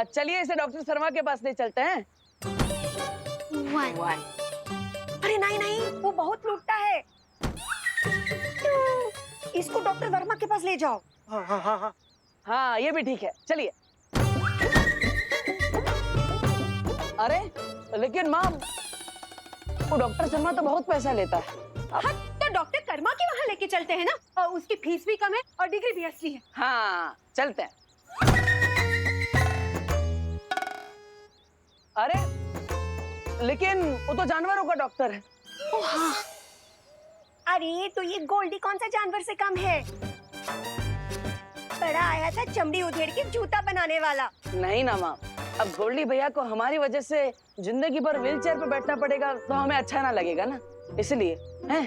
चलिए इसे डॉक्टर शर्मा के पास ले चलते हैं। 1। अरे नहीं नहीं, वो बहुत लूटता है। इसको डॉक्टर वर्मा के पास ले जाओ। हाँ हाँ हाँ हाँ। हाँ ये भी ठीक है, चलिए। अरे लेकिन माँ, वो डॉक्टर शर्मा तो बहुत पैसा लेता है। हाँ, तो डॉक्टर कर्मा के वहाँ लेके चलते हैं ना, और उसकी फीस भी कम है और डिग्री भी असली है। हाँ चलते हैं। अरे लेकिन वो तो जानवरों का डॉक्टर है। ओ हाँ। अरे तो ये गोल्डी कौन सा जानवर से कम है? बड़ा आया था चमड़ी उधेड़ के जूता बनाने वाला। नहीं ना माँ, अब गोल्डी भैया को हमारी वजह से जिंदगी भर व्हील चेयर पे बैठना पड़ेगा तो हमें अच्छा ना लगेगा ना, इसलिए हैं।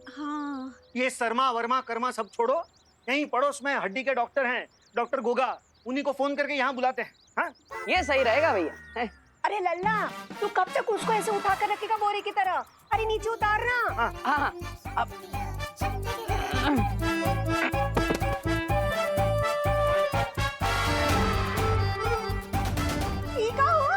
हाँ। ये शर्मा वर्मा कर्मा सब छोड़ो, यहीं पड़ोस में हड्डी के डॉक्टर हैं, डॉक्टर गोगा, उन्हीं को फोन करके यहाँ बुलाते हैं। हाँ? ये सही रहेगा भैया, हैं? अरे लल्ला, तू कब तक उसको ऐसे उठा कर रखेगा बोरे की तरह? अरे नीचे उतारना। हाँ हाँ अब ठीक हुआ।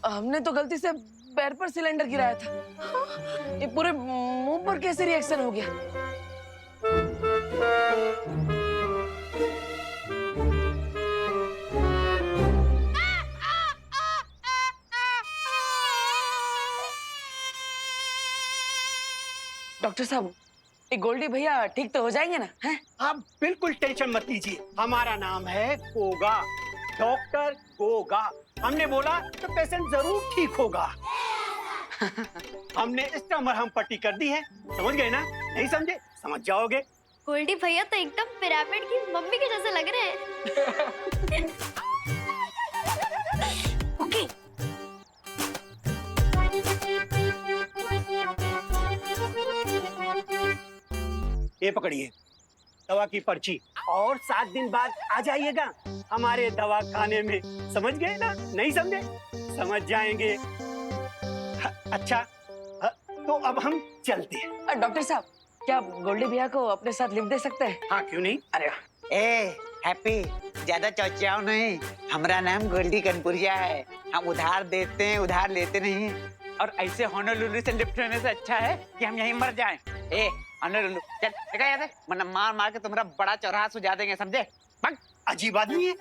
हमने तो गलती से पैर पर सिलेंडर गिराया था। ये पूरे मुंह पर कैसे रिएक्शन हो गया? डॉक्टर साहब, ये गोल्डी भैया ठीक तो हो जाएंगे ना? हैं? आप बिल्कुल टेंशन मत लीजिए, हमारा नाम है गोगा, डॉक्टर गोगा। हमने बोला तो पेशेंट जरूर ठीक होगा। हमने इसका मरहम पट्टी कर दी है, समझ गए ना? नहीं समझे? समझ जाओगे। गोल्डी भैया तो एकदम पिरामिड की मम्मी के जैसे लग रहे हैं। ओके। ये पकड़िए दवा की पर्ची, और 7 दिन बाद आ जाइएगा हमारे दवा खाने में। समझ गए ना? नहीं समझे? समझ जाएंगे। अच्छा, तो अब हम चलते हैं। डॉक्टर साहब, क्या आप गोल्डी भैया को अपने साथ लिफ्ट दे सकते हैं? हाँ क्यों नहीं? अरे वाह। ए हैप्पी, ज्यादा चौचियाओ नहीं। हमारा नाम गोल्डी कनपुरिया है। हम उधार देते हैं, उधार लेते नहीं। और ऐसे होनोलुलु से लिफ्ट होने से अच्छा है कि हम यहीं मर जाएं। ए होनोलुलु, चल निकल यहाँ से, वरना मार मार के तुम्हारा बड़ा चौराहा सुझा देंगे, समझे? भाग। अजीब आदमी है।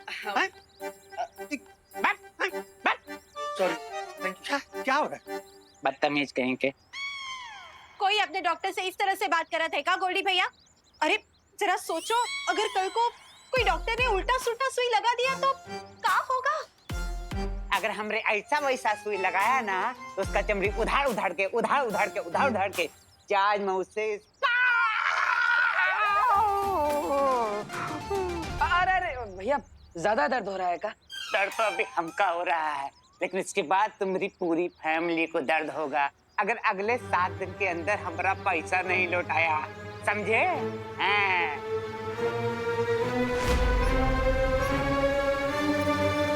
सॉरी, क्या हो रहा है? बदतमीज कहीं के। कोई अपने डॉक्टर से इस तरह से बात कर रहा था क्या गोल्डी भैया? अरे जरा सोचो, अगर कल को कोई डॉक्टर ने उल्टा सुल्टा सुई लगा दिया तो क्या होगा? अगर हमरे ऐसा वैसा सुई लगाया ना तो उसका चमड़ी उधार उधार के जाज में उससे। अरे अरे भैया, ज्यादा दर्द हो रहा है क्या? दर्द तो अभी हमका हो रहा है, लेकिन इसके बाद तुम्हारी पूरी फैमिली को दर्द होगा अगर अगले 7 दिन के अंदर हमारा पैसा नहीं लौटाया, समझे?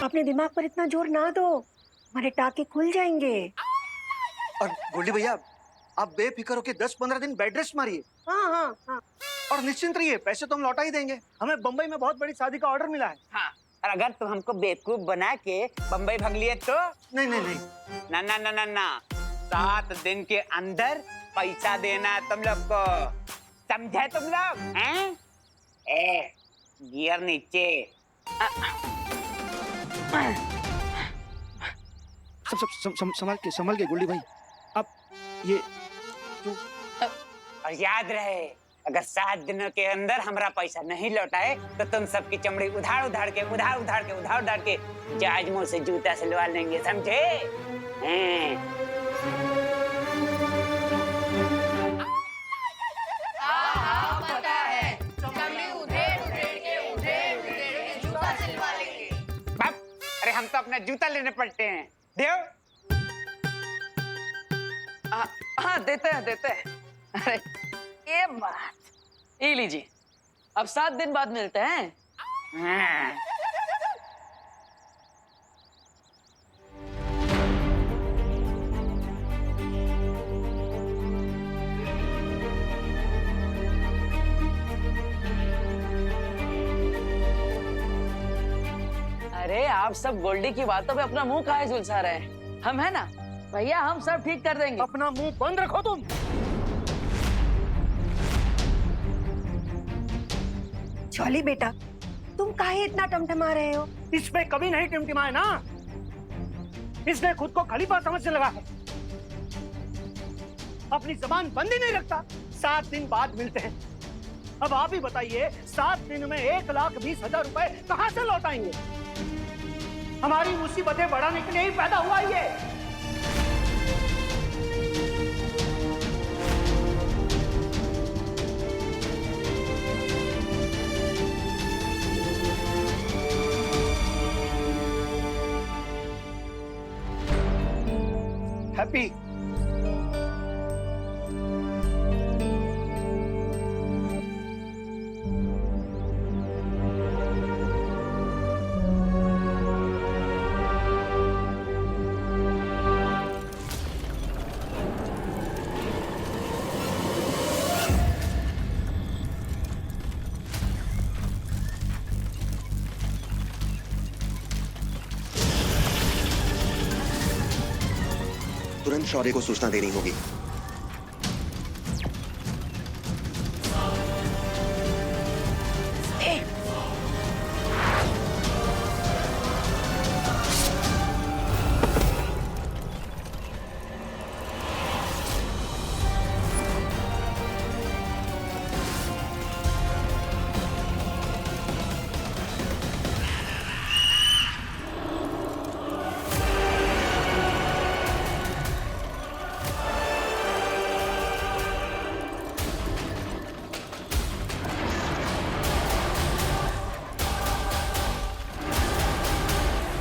अपने दिमाग पर इतना जोर ना दो, हमारे टाके खुल जाएंगे। और गोल्डी भैया, आप बेफिक्र होके 10-15 दिन बेड रेस्ट मारिए। हाँ हाँ हाँ। और निश्चिंत रहिए, पैसे तो हम लौटा ही देंगे। हमें बम्बई में बहुत बड़ी शादी का ऑर्डर मिला है। हाँ, और अगर तुम हमको बेवकूफ बना के बम्बई भाग लिए तो? नहीं नहीं नहीं। ना ना ना ना ना, 7 दिन के अंदर पैसा देना तुम लोग को, समझे तुम लोग? हैं? ए, गियर नीचे। संभल के गोल्डी भाई। अब ये और याद रहे, अगर 7 दिनों के अंदर हमारा पैसा नहीं लौटाए तो तुम सबकी चमड़ी उधार उधार के जहाज मुंह से जूता सिलवा लेंगे, समझे? पता है, चमड़ी उधेड़ के जूता सिलवा लेंगे। बाप, अरे हम तो अपना जूता लेने पड़ते हैं। देव। हाँ देते हैं। अरे ये बात, ये लीजिए, अब 7 दिन बाद मिलते हैं। हाँ। आप सब गोल्डी की बातों पे अपना मुंह काहे झुलसा रहे हैं? हम है ना भैया, हम सब ठीक कर देंगे। अपना मुंह बंद रखो तुम। जॉली बेटा, तुम काहे इतना टमटमा रहे हो? इस पे कभी नहीं टिमटिमाए ना। इसने खुद को खलीफा समझने लगा है, अपनी जबान बंद ही नहीं रखता। 7 दिन बाद मिलते हैं। अब आप ही बताइए, 7 दिन में 1,20,000 रुपए कहां से लौटाएंगे? हमारी मुसीबतें बढ़ाने के लिए ही पैदा हुआ ये। हैप्पी, तुरंत शौर्य को सूचना देनी होगी।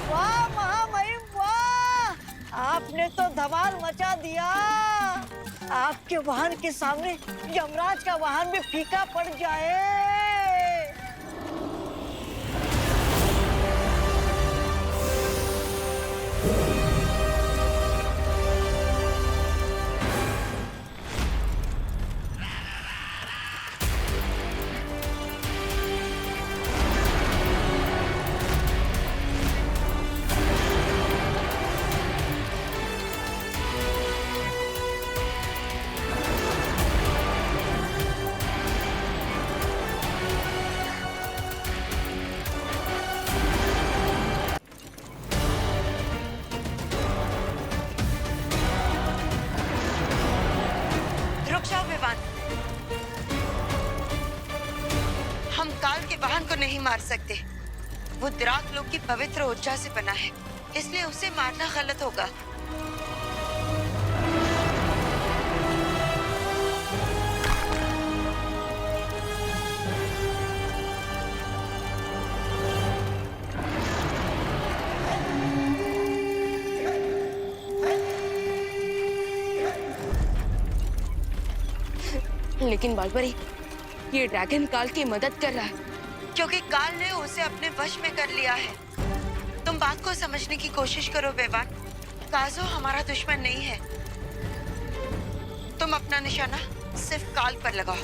वाह महामहिम वाह, आपने तो धमाल मचा दिया। आपके वाहन के सामने यमराज का वाहन भी फीका पड़ जाए। रुक जाओ विवान, हम काल के वाहन को नहीं मार सकते। वो द्राक लोक की पवित्र ऊर्जा से बना है, इसलिए उसे मारना गलत होगा। लेकिन बालपरी, ये ड्रैगन काल की मदद कर रहा है। क्योंकि काल ने उसे अपने वश में कर लिया है। तुम बात को समझने की कोशिश करो बेवान। काजो हमारा दुश्मन नहीं है। तुम अपना निशाना सिर्फ काल पर लगाओ,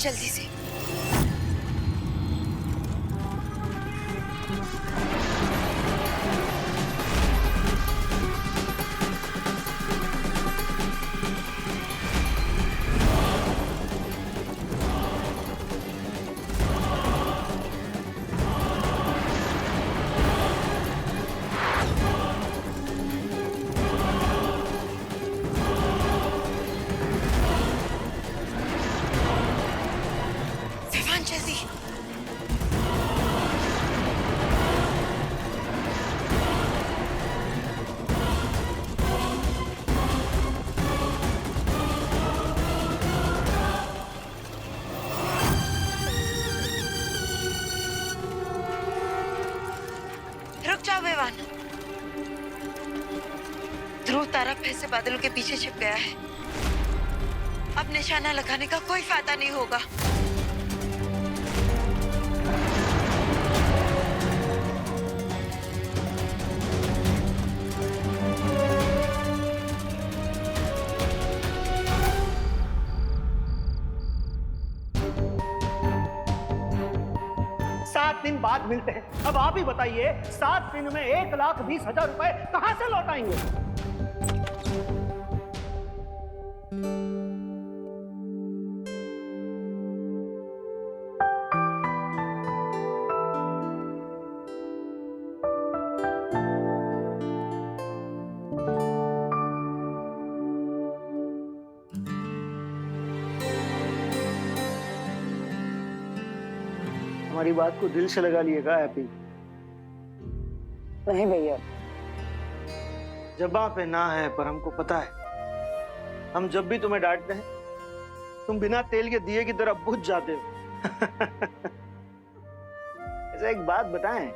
जल्दी से। ध्रुव तारा फिर से बादलों के पीछे छिप गया है। अब निशाना लगाने का कोई फायदा नहीं होगा। बाद मिलते हैं। अब आप ही बताइए 7 दिन में 1,20,000 रुपए कहाँ से लौटाएंगे? हमारी बात को दिल से लगा लिएगा हैप्पी। नहीं भैया, जबां पे ना है पर हमको पता है, हम जब भी तुम्हें डांटते हैं तुम बिना तेल के दिए की तरह बुझ जाते हो। ऐसा एक बात बताएं,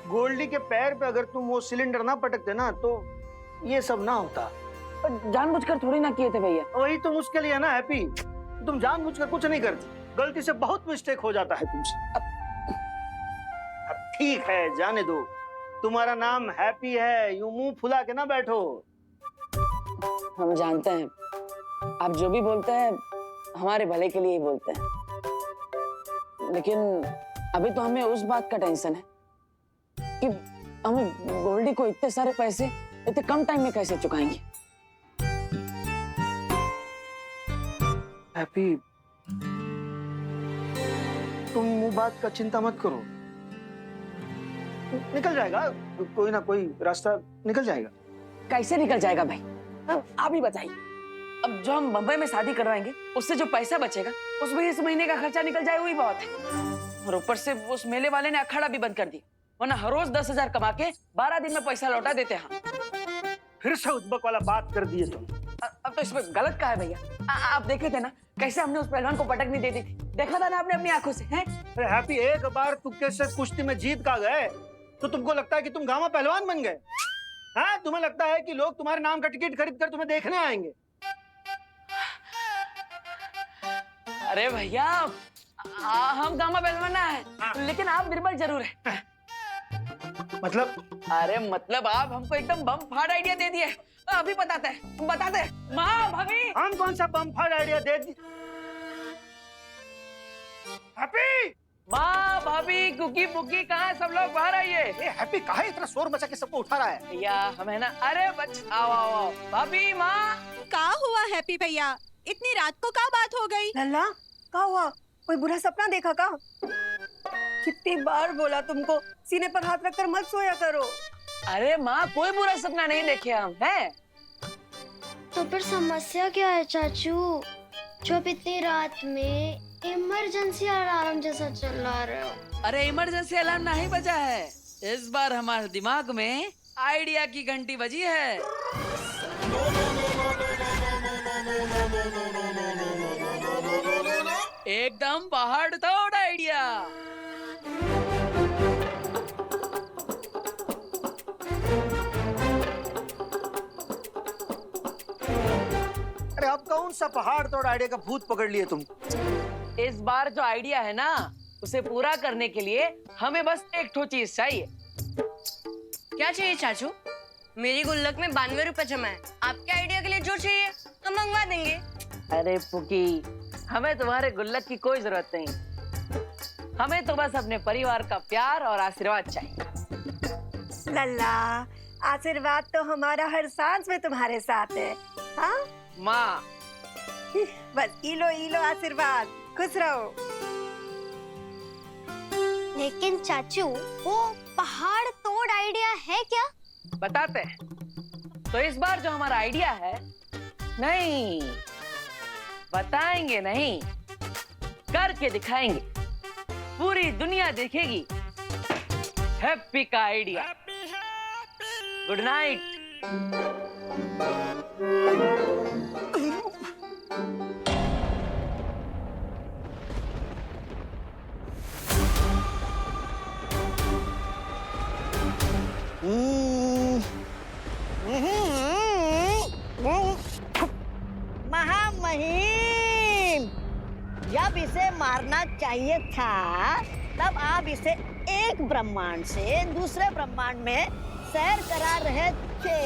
गोल्डी के पैर पे अगर तुम वो सिलेंडर ना पटकते ना तो ये सब ना होता। पर जानबूझकर थोड़ी ना किए थे भैया। वही तो मुश्किल है ना हैप्पी, तुम जानबूझकर कुछ नहीं करती, गलती से बहुत मिस्टेक हो जाता है तुमसे। अब ठीक है, जाने दो, तुम्हारा नाम हैप्पी है, यूं मुंह फुला के ना बैठो। हम जानते हैं आप जो भी बोलते हैं हमारे भले के लिए ही बोलते हैं, लेकिन अभी तो हमें उस बात का टेंशन है कि हम गोल्डी को इतने सारे पैसे इतने कम टाइम में कैसे चुकाएंगे। हैप्पी, तुम वो बात का चिंता मत करो, निकल जाएगा, कोई ना कोई रास्ता निकल जाएगा। कैसे निकल जाएगा भाई, आप ही बताइए। अब जो हम बम्बई में शादी करवाएंगे उससे जो पैसा बचेगा उसमें इस महीने का खर्चा निकल जाए, वही बहुत है। और ऊपर से उस मेले वाले ने अखाड़ा भी बंद कर दिया, वरना हर रोज 10,000 कमा के 12 दिन में पैसा लौटा देते हम। फिर से उद्बक वाला बात कर दिए तुम। अब तो इसमें गलत क्या है भैया? आप देखे थे ना कैसे हमने उस पहलवान को पटक नहीं दे दी थी, देखा था ना आपने अपनी आंखों से। हैं? अरे हैप्पी, एक बार तुक्के से कुश्ती में जीत का गए तो तुमको लगता है कि तुम गामा पहलवान बन गए? हाँ, तुम्हें लगता है कि लोग तुम्हारे नाम का टिकट खरीद कर तुम्हें देखने आएंगे? अरे भैया, हम गामा पहलवान ना है, लेकिन आप निर्बल जरूर है। मतलब? अरे मतलब आप हमको एकदम बम फाड़ आइडिया दे दिए। अभी बताते हैं। माँ भाभी, हम कौन सा बम फाड़ आइडिया दे दी? हैप्पी, माँ भाभी, कुकी पुकी कहाँ, सब लोग बाहर आइए। हैप्पी काहे इतना शोर मचा के सबको उठा रहा है? भैया हमें ना, अरे आओ भाभी, माँ। का हुआ हैप्पी भैया, इतनी रात को क्या बात हो गई? लल्ला, क्या हुआ? कोई बुरा सपना देखा का? कितनी बार बोला तुमको सीने पर हाथ रखकर मत सोया करो। अरे माँ, कोई बुरा सपना नहीं देखे हम, हैं? तो फिर समस्या क्या है चाचू, जो अब इतनी रात में इमरजेंसी अलार्म जैसा चिल्ला रहे हो? अरे इमरजेंसी अलार्म नहीं बजा है, इस बार हमारे दिमाग में आइडिया की घंटी बजी है। एकदम पहाड़ तोड़ आइडिया। अरे अब कौन सा पहाड़ तोड़ आइडिया का भूत पकड़ लिए तुम? इस बार जो आइडिया है ना, उसे पूरा करने के लिए हमें बस एक ठो चीज चाहिए। क्या चाहिए चाचू? मेरी गुल्लक में 92 रुपए जमा है, आपके आइडिया के लिए जो चाहिए हम मंगवा देंगे। अरे पुकी, हमें तुम्हारे गुल्लक की कोई जरूरत नहीं, हमें तो बस अपने परिवार का प्यार और आशीर्वाद चाहिए। लल्ला, आशीर्वाद तो हमारा हर सांस में तुम्हारे साथ है। हाँ माँ, बस इलो आशीर्वाद, खुश रहो। लेकिन चाचू, वो पहाड़ तोड़ आइडिया है क्या? बताते हैं। तो इस बार जो हमारा आइडिया है, नहीं बताएंगे नहीं, करके दिखाएंगे, पूरी दुनिया देखेगी हैप्पी का आइडिया। Good night. महामहिम, जब इसे मारना चाहिए था तब आप इसे एक ब्रह्मांड से दूसरे ब्रह्मांड में सैर करा रहे थे,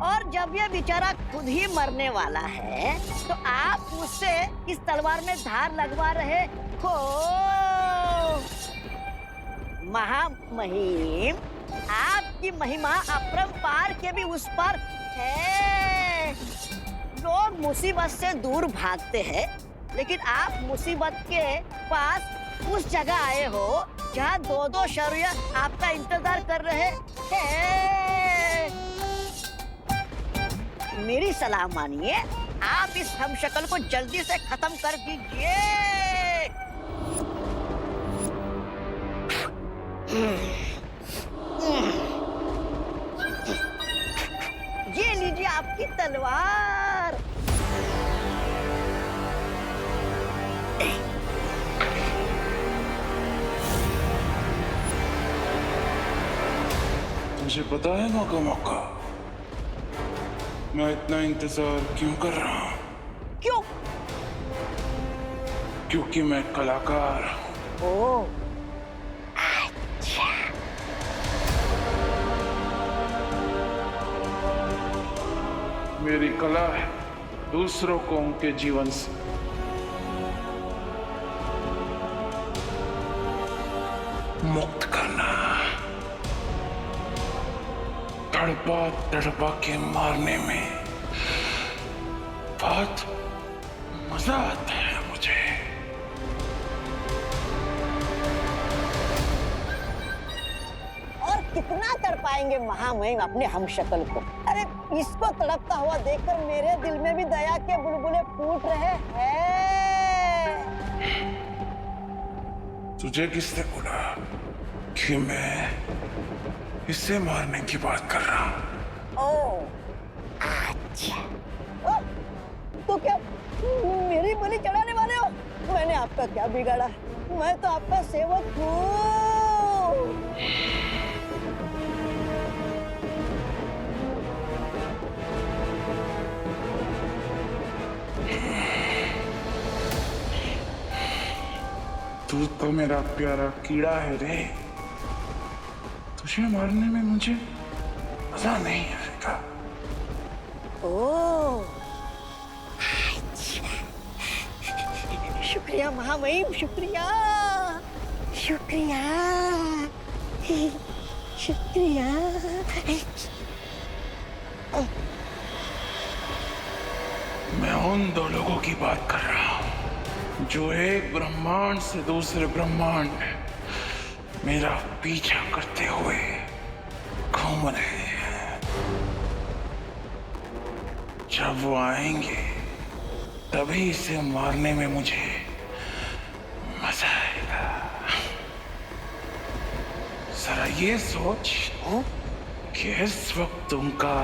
और जब ये बेचारा खुद ही मरने वाला है तो आप मुझसे इस तलवार में धार लगवा रहे देखो महामहिम, आपकी महिमा अपरंपार के भी उस पर है। लोग मुसीबत से दूर भागते हैं, लेकिन आप मुसीबत के पास उस जगह आए हो जहाँ दो दो शरीर आपका इंतजार कर रहे हैं। मेरी सलाह मानिए, आप इस हमशक्ल को जल्दी से खत्म कर दीजिए। ये लीजिए आपकी तलवार। मुझे पता है मौका मौका मैं इतना इंतजार क्यों कर रहा हूँ। क्यों? क्योंकि मैं कलाकार हूँ। ओह, मेरी कला है दूसरों को उनके जीवन से मुक्त करना, तड़पा तड़पा के मारने में बहुत मजा आता है मुझे। और कितना तड़पाएंगे महामहिम अपने हमशक्ल को? अरे इसको तड़पता हुआ देखकर मेरे दिल में भी दया के बुलबुले फूट रहे हैं। तुझे किसने बोला कि मैं इसे मारने की बात कर रहा हूँ? ओह, अच्छा। ओह, तो क्या मेरी बलि चढ़ाने वाले हो? मैंने आपका क्या बिगाड़ा? मैं तो आपका सेवक हूँ। तू तो मेरा प्यारा कीड़ा है रे। तुझे मारने में मुझे मजा नहीं आएगा। ओह, शुक्रिया महामहिम, शुक्रिया, शुक्रिया, शुक्रिया। मैं उन दो लोगों की बात कर रहा हूँ जो एक ब्रह्मांड से दूसरे ब्रह्मांड में मेरा पीछा करते हुए घूम रहे हैं। जब वो आएंगे तभी इसे मारने में मुझे मजा आएगा। जरा ये सोच कि इस वक्त उनका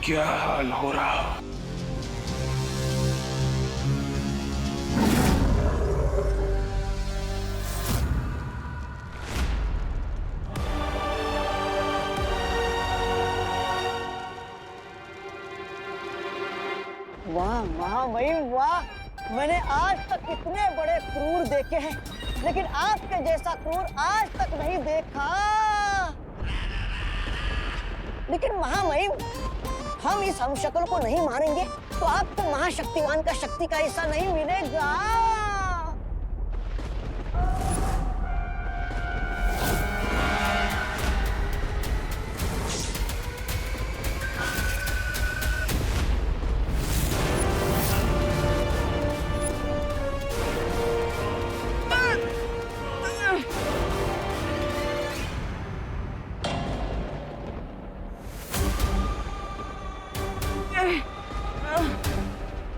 क्या हाल हो रहा हो। वाह महामहिम वाह, मैंने आज तक इतने बड़े क्रूर देखे हैं, लेकिन आपके जैसा क्रूर आज तक नहीं देखा। लेकिन महामहिम, हम इस हमशक्ल को नहीं मारेंगे तो आपको महाशक्तिवान का शक्ति का हिस्सा नहीं मिलेगा।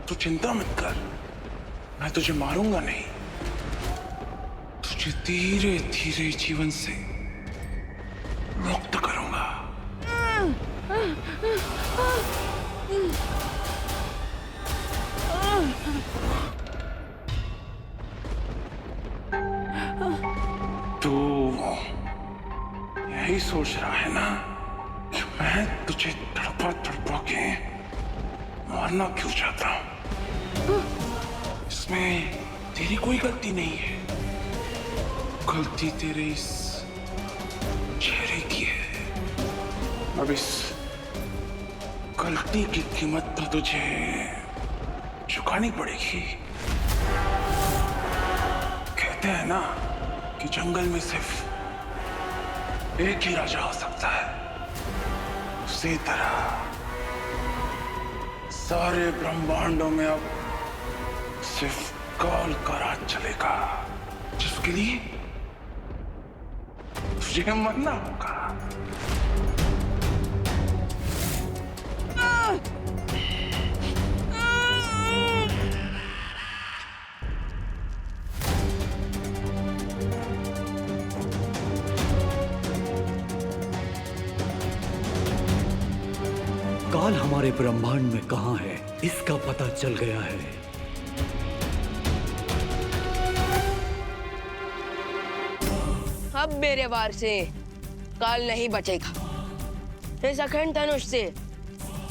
तू चिंता मत कर, मैं तुझे मारूंगा नहीं। तुझे धीरे धीरे जीवन से मुक्त करूंगा। तू यही सोच रहा है ना कि मैं तुझे तड़पा तड़पा के मारना क्यों चाहता हूं? इसमें तेरी कोई गलती नहीं है। गलती तेरे इस चेहरे की है। अब इस गलती की कीमत तो तुझे चुकानी पड़ेगी। कहते हैं ना कि जंगल में सिर्फ एक ही राजा हो सकता है, उसी तरह सारे ब्रह्मांडों में अब सिर्फ काल का राज चलेगा, जिसके लिए तुझे मरना होगा। काल हमारे ब्रह्मांड में कहाँ है, इसका पता चल गया है। अब मेरे वार से काल नहीं बचेगा। इस अखंड धनुष से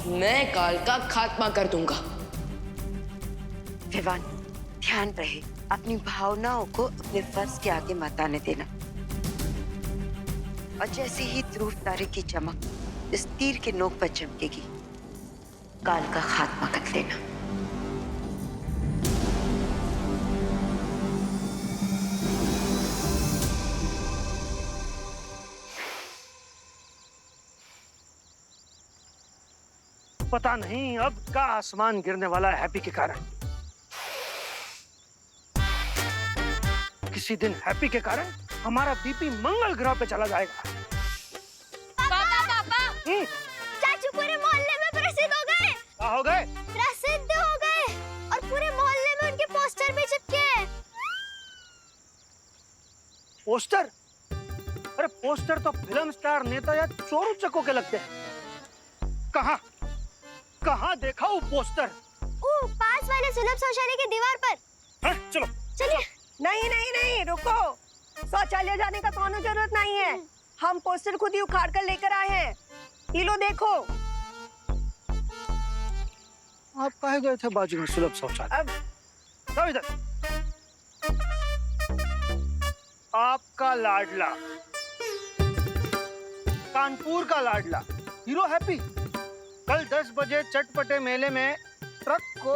मैं काल का खात्मा कर दूंगा। विवान, ध्यान रहे अपनी भावनाओं को अपने फर्ज के आगे मत आने देना। और जैसे ही ध्रुव तारे की चमक इस तीर के नोक पर चमकेगी, काल का खात्मा कर देना। पता नहीं अब का आसमान गिरने वाला है हैप्पी के कारण। किसी दिन हैप्पी के कारण हमारा बीपी मंगल ग्रह पे चला जाएगा। पापा चाचू पूरे मोहल्ले में प्रसिद्ध हो गए। क्या हो गए? प्रसिद्ध हो गए और पूरे मोहल्ले में उनके पोस्टर भी चिपके हैं। पोस्टर? अरे पोस्टर तो फिल्म स्टार, नेता या चोर उचकों के लगते हैं। कहाँ कहाँ देखा वो पोस्टर? पास वाले सुलभ शौचालय की दीवार पर। हाँ, चलो चलिए। नहीं नहीं नहीं, रुको। शौचालय जाने का कोनो जरूरत नहीं है। हम पोस्टर खुद ही उखाड़ कर लेकर आए हैं। ये लो देखो। आप कहे गए थे बाजू में सुलभ शौचालय? अब जाओ इधर। आपका लाडला, कानपुर का लाडला हीरो हैप्पी कल 10 बजे चटपटे मेले में ट्रक को